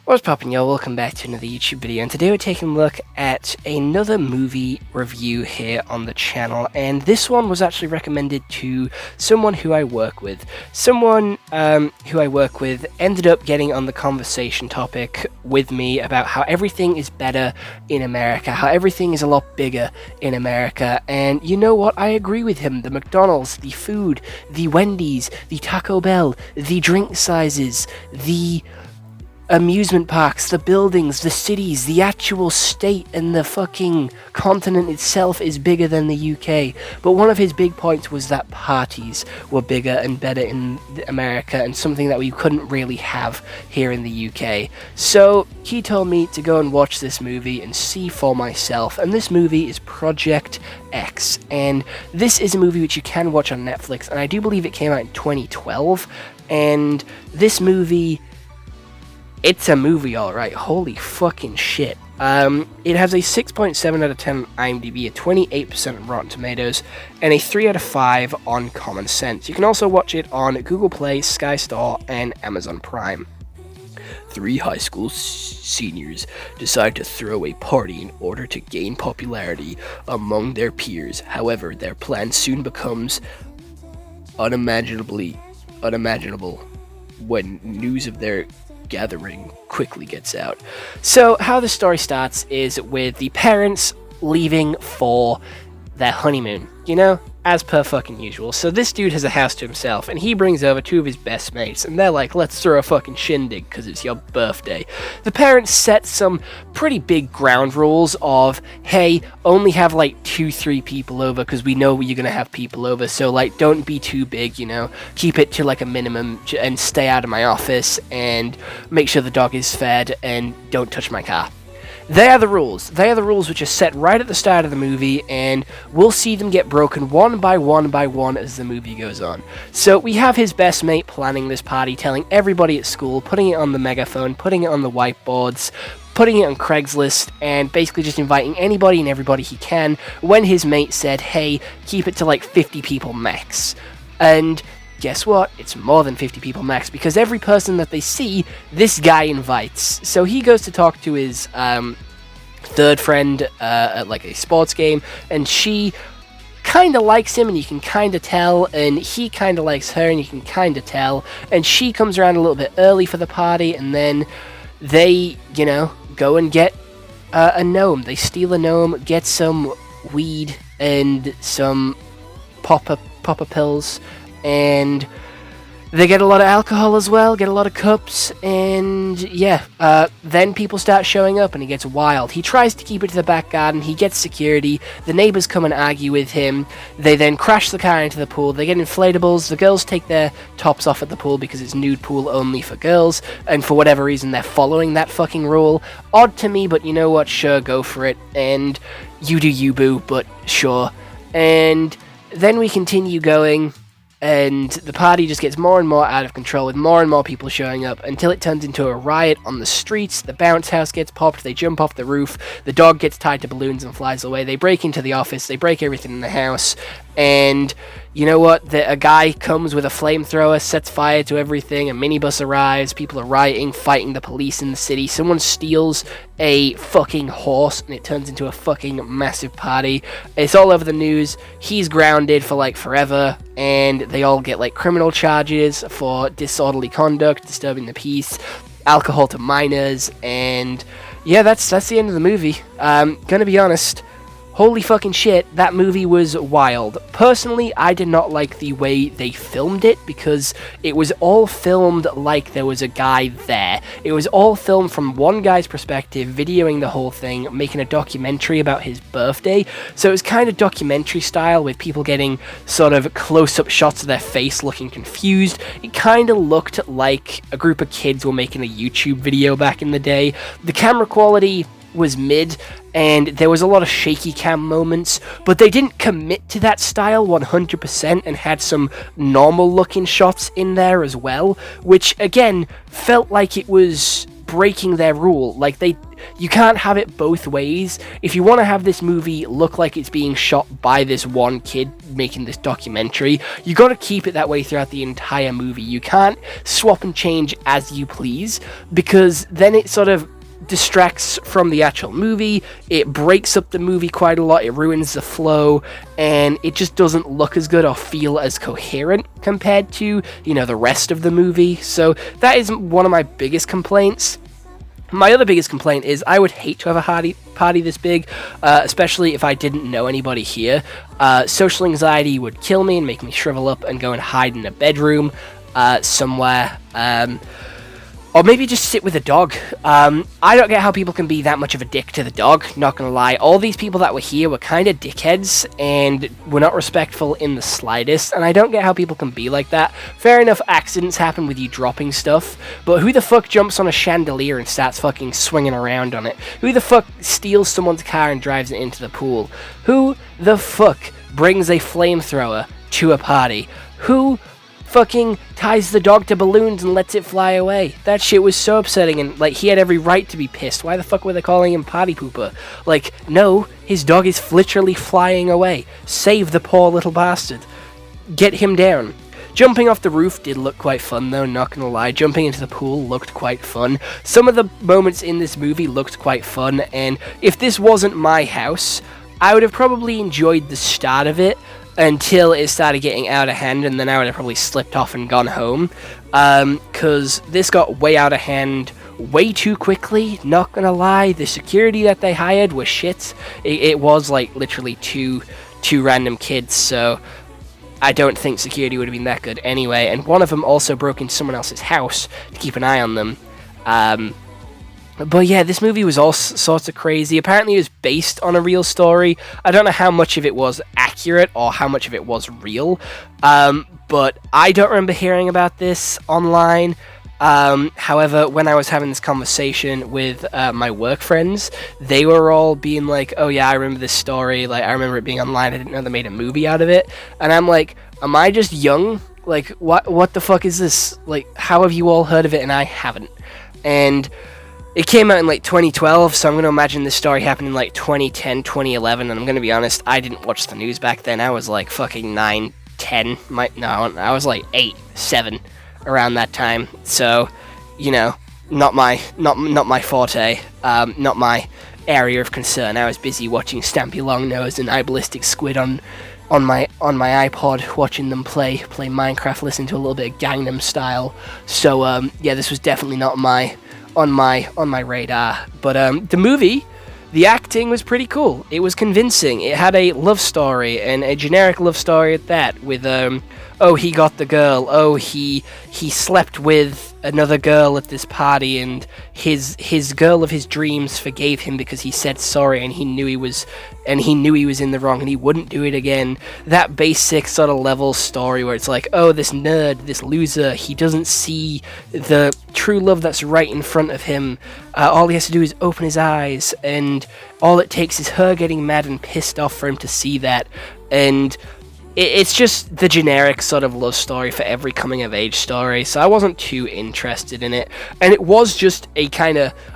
What's poppin', y'all? Welcome back to another YouTube video, and today we're taking a look at another movie review here on the channel, and this one was actually recommended to someone who I work with. Someone who I work with ended up getting on the conversation topic with me about how everything is better in America, how everything is a lot bigger in America, and you know what? I agree with him. The McDonald's, the food, the Wendy's, the Taco Bell, the drink sizes, the amusement parks, the buildings, the cities, the actual state and the fucking continent itself is bigger than the UK. But one of his big points was that parties were bigger and better in America, and something that we couldn't really have here in the UK. So he told me to go and watch this movie and see for myself, and this movie is Project X, and this is a movie which you can watch on Netflix, and I do believe it came out in 2012, and this movie, it's a movie, alright. Holy fucking shit. It has a 6.7 out of 10 on IMDb, a 28% on Rotten Tomatoes, and a 3 out of 5 on Common Sense. You can also watch it on Google Play, Sky Star, and Amazon Prime. Three high school seniors decide to throw a party in order to gain popularity among their peers. However, their plan soon becomes unimaginable when news of their gathering quickly gets out. So how the story starts is with the parents leaving for their honeymoon, you know, as per fucking usual. So this dude has a house to himself, and he brings over two of his best mates, and they're like, let's throw a fucking shindig because it's your birthday. The parents set some pretty big ground rules of, hey, only have like 2-3 people over because we know you're gonna have people over, so like don't be too big, you know, keep it to like a minimum and stay out of my office and make sure the dog is fed and don't touch my car. They are the rules. They are the rules which are set right at the start of the movie, and we'll see them get broken one by one as the movie goes on. So we have his best mate planning this party, telling everybody at school, putting it on the megaphone, putting it on the whiteboards, putting it on Craigslist, and basically just inviting anybody and everybody he can, when his mate said, hey, keep it to like 50 people max. And guess what? It's more than 50 people max, because every person that they see, this guy invites. So he goes to talk to his third friend at like a sports game, and she kind of likes him, and you can kind of tell, and he kind of likes her, and you can kind of tell, and she comes around a little bit early for the party, and then they, you know, go and get a gnome. They steal a gnome, get some weed and some popper pills, and they get a lot of alcohol as well, get a lot of cups, and yeah, then people start showing up and it gets wild. He tries to keep it to the back garden, he gets security, the neighbors come and argue with him, they then crash the car into the pool, they get inflatables, the girls take their tops off at the pool because it's nude pool only for girls, and for whatever reason they're following that fucking rule. Odd to me, but you know what, sure, go for it, and you do you, boo, but sure. And then we continue going, and the party just gets more and more out of control, with more and more people showing up, until it turns into a riot on the streets. The bounce house gets popped, they jump off the roof, the dog gets tied to balloons and flies away, they break into the office, they break everything in the house, and you know what? A guy comes with a flamethrower, sets fire to everything, a minibus arrives, people are rioting, fighting the police in the city, someone steals a fucking horse, and it turns into a fucking massive party. It's all over the news, he's grounded for like forever, and they all get like criminal charges for disorderly conduct, disturbing the peace, alcohol to minors, and yeah, that's the end of the movie. Gonna be honest, holy fucking shit, that movie was wild. Personally, I did not like the way they filmed it, because it was all filmed like there was a guy there. It was all filmed from one guy's perspective, videoing the whole thing, making a documentary about his birthday. So it was kind of documentary style, with people getting sort of close-up shots of their face looking confused. It kind of looked like a group of kids were making a YouTube video back in the day. The camera quality was mid, and there was a lot of shaky cam moments, but they didn't commit to that style 100% and had some normal looking shots in there as well, which again felt like it was breaking their rule. Like, they You can't have it both ways. If you want to have this movie look like it's being shot by this one kid making this documentary, you got to keep it that way throughout the entire movie. You can't swap and change as you please, because then it sort of distracts from the actual movie. It breaks up the movie quite a lot. It ruins the flow, and it just doesn't look as good or feel as coherent compared to, the rest of the movie. So that is one of my biggest complaints. My other biggest complaint is I would hate to have a party this big, especially if I didn't know anybody here. Social anxiety would kill me and make me shrivel up and go and hide in a bedroom somewhere. Or maybe just sit with a dog. I don't get how people can be that much of a dick to the dog, not gonna lie. All these people that were here were kind of dickheads, and were not respectful in the slightest, and I don't get how people can be like that. Fair enough, accidents happen with you dropping stuff, but who the fuck jumps on a chandelier and starts fucking swinging around on it? Who the fuck steals someone's car and drives it into the pool? Who the fuck brings a flamethrower to a party? Who fucking ties the dog to balloons and lets it fly away? That shit was so upsetting, and he had every right to be pissed. Why the fuck were they calling him Party Pooper? No, his dog is literally flying away. Save the poor little bastard. Get him down. Jumping off the roof did look quite fun though, not gonna lie. Jumping into the pool looked quite fun. Some of the moments in this movie looked quite fun, and if this wasn't my house, I would have probably enjoyed the start of it until it started getting out of hand, and then I would have probably slipped off and gone home, because this got way out of hand way too quickly, not gonna lie. The security that they hired was shit. It was literally two random kids, so I don't think security would have been that good anyway, and one of them also broke into someone else's house to keep an eye on them. But yeah, this movie was all sorts of crazy. Apparently it was based on a real story. I don't know how much of it was accurate or how much of it was real, but I don't remember hearing about this online. However, when I was having this conversation with my work friends, they were all being like, oh yeah, I remember this story, I remember it being online, I didn't know they made a movie out of it. And I'm like, am I just young? What the fuck is this? How have you all heard of it and I haven't? And it came out in 2012, so I'm going to imagine this story happened in 2010, 2011, and I'm going to be honest, I didn't watch the news back then. I was fucking 9, 10, I was 8, 7 around that time. So, not my forte, not my area of concern. I was busy watching Stampy Longnose and iBallistic Squid on my iPod, watching them play Minecraft, listening to a little bit of Gangnam Style. So yeah, this was definitely not on my radar. But the movie, the acting was pretty cool. It was convincing. It had a love story, and a generic love story at that, with oh, he got the girl, oh, he slept with another girl at this party, and his girl of his dreams forgave him because he said sorry, and he knew he was in the wrong and he wouldn't do it again. That basic sort of level story where it's oh, this nerd, this loser, he doesn't see the true love that's right in front of him. All he has to do is open his eyes, and all it takes is her getting mad and pissed off for him to see that. And it's just the generic sort of love story for every coming-of-age story, so I wasn't too interested in it. And it was just a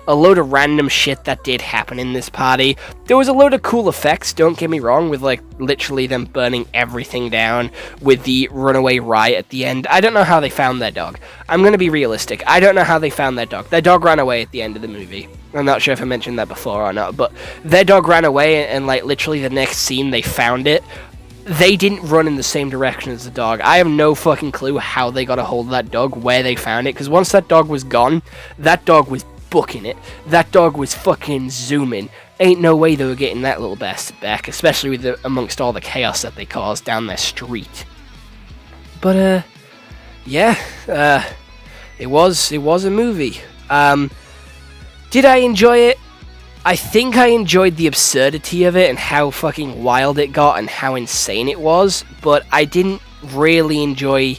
load of random shit that did happen in this party. There was a load of cool effects, don't get me wrong, with literally them burning everything down, with the runaway riot at the end. I don't know how they found their dog. I'm gonna be realistic. I don't know how they found their dog. Their dog ran away at the end of the movie. I'm not sure if I mentioned that before or not, but their dog ran away, and literally the next scene they found it. They didn't run in the same direction as the dog. I have no fucking clue how they got a hold of that dog, where they found it, because once that dog was gone, that dog was booking it. That dog was fucking zooming. Ain't no way they were getting that little bastard back, especially amongst all the chaos that they caused down their street. But, yeah, it was a movie. Did I enjoy it? I think I enjoyed the absurdity of it and how fucking wild it got and how insane it was, but I didn't really enjoy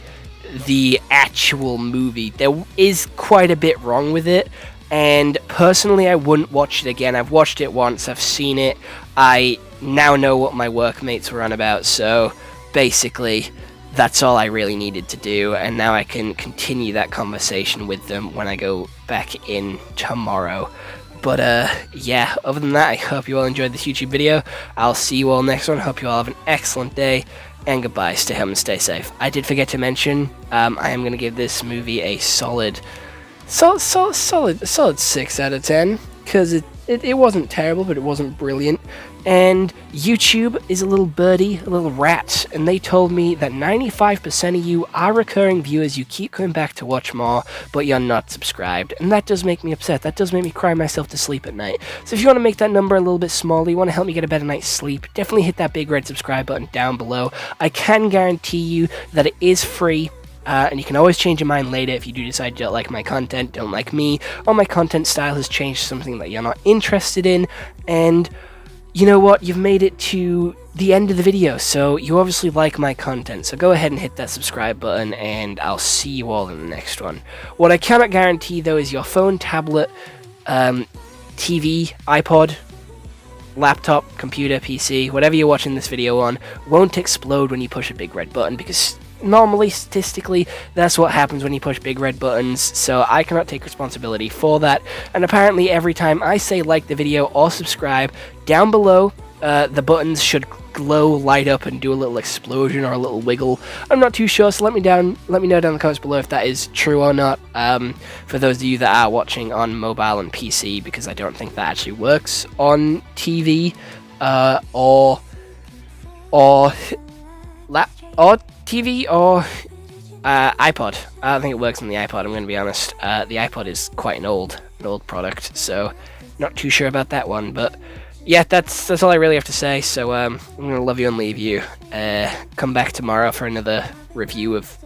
the actual movie. There is quite a bit wrong with it, and personally I wouldn't watch it again. I've watched it once, I've seen it, I now know what my workmates were on about, so basically that's all I really needed to do, and now I can continue that conversation with them when I go back in tomorrow. But yeah, other than that, I hope you all enjoyed this YouTube video. I'll see you all next one. Hope you all have an excellent day, and goodbye. Stay home and stay safe. I did forget to mention, I am going to give this movie a solid 6 out of 10, because it wasn't terrible, but it wasn't brilliant. And YouTube is a little birdie, a little rat, and they told me that 95% of you are recurring viewers. You keep coming back to watch more, but you're not subscribed, and that does make me upset. That does make me cry myself to sleep at night. So if you want to make that number a little bit smaller, you want to help me get a better night's sleep, definitely hit that big red subscribe button down below. I can guarantee you that it is free. And you can always change your mind later if you do decide you don't like my content, don't like me, or my content style has changed to something that you're not interested in. And you know what? You've made it to the end of the video, so you obviously like my content. So go ahead and hit that subscribe button, and I'll see you all in the next one. What I cannot guarantee, though, is your phone, tablet, TV, iPod, laptop, computer, PC, whatever you're watching this video on, won't explode when you push a big red button, because normally, statistically, that's what happens when you push big red buttons, so I cannot take responsibility for that. And apparently every time I say like the video or subscribe, down below, the buttons should glow, light up, and do a little explosion or a little wiggle. I'm not too sure, so let me know down in the comments below if that is true or not, for those of you that are watching on mobile and PC, because I don't think that actually works on TV, or TV or iPod. I don't think it works on the iPod, I'm going to be honest. The iPod is quite an old product, so not too sure about that one. But yeah, that's all I really have to say. So I'm going to love you and leave you. Come back tomorrow for another review of